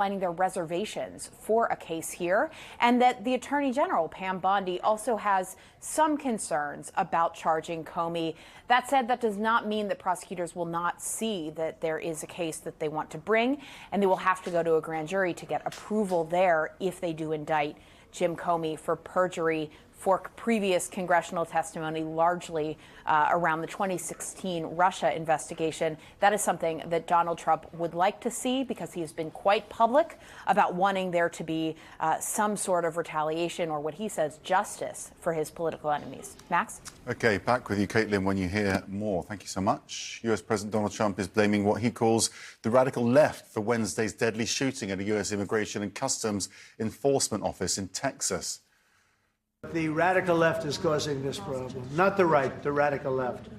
finding their reservations for a case here, and that the Attorney General, Pam Bondi, also has some concerns about charging Comey. That said, that does not mean that prosecutors will not see that there is a case that they want to bring, and they will have to go to a grand jury to get approval there if they do indict Jim Comey for perjury for previous congressional testimony, largely around the 2016 Russia investigation. That is something that Donald Trump would like to see because he has been quite public about wanting there to be some sort of retaliation or what he says justice for his political enemies. Max? Okay, back with you, Caitlin, when you hear more. Thank you so much. US President Donald Trump is blaming what he calls the radical left for Wednesday's deadly shooting at a US Immigration and Customs Enforcement office in Texas. The radical left is causing this problem, not the right, the radical left.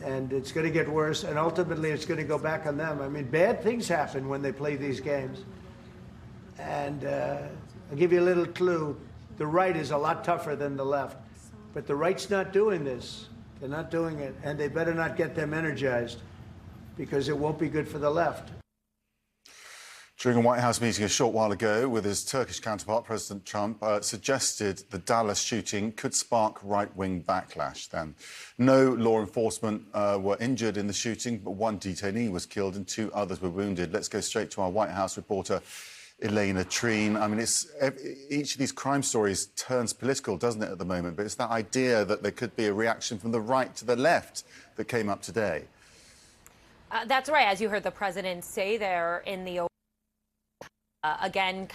And it's going to get worse, and ultimately it's going to go back on them. I mean, bad things happen when they play these games. And I'll give you a little clue. The right is a lot tougher than the left. But the right's not doing this. They're not doing it, and they better not get them energized because it won't be good for the left. During a White House meeting a short while ago with his Turkish counterpart, President Trump suggested the Dallas shooting could spark right-wing backlash then. No law enforcement were injured in the shooting, but one detainee was killed and 2 others were wounded. Let's go straight to our White House reporter, Elena Treen. I mean, each of these crime stories turns political, doesn't it, at the moment? But it's that idea that there could be a reaction from the right to the left that came up today. That's right. As you heard the president say there in the again,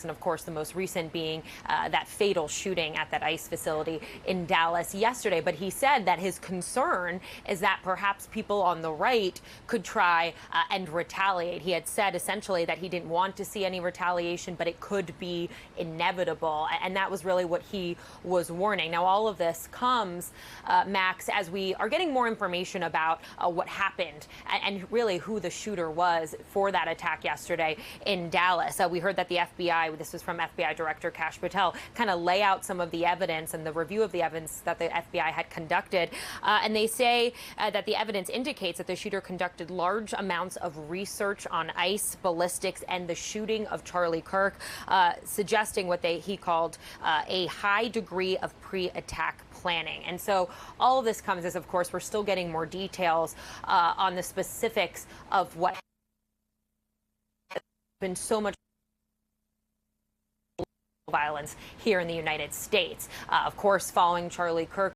and of course the most recent being that fatal shooting at that ICE facility in Dallas yesterday. But he said that his concern is that perhaps people on the right could try and retaliate. He had said essentially that he didn't want to see any retaliation, but it could be inevitable. And that was really what he was warning. Now, all of this comes, Max, as we are getting more information about what happened and really who the shooter was for that attack yesterday in Dallas. We heard that the FBI, this was from FBI Director Kash Patel, kind of lay out some of the evidence and the review of the evidence that the FBI had conducted. And they say that the evidence indicates that the shooter conducted large amounts of research on ICE, ballistics, and the shooting of Charlie Kirk, suggesting what he called a high degree of pre-attack planning. And so all of this comes as, of course, we're still getting more details on the specifics of what has been so much violence here in the United States. Of course, following Charlie Kirk,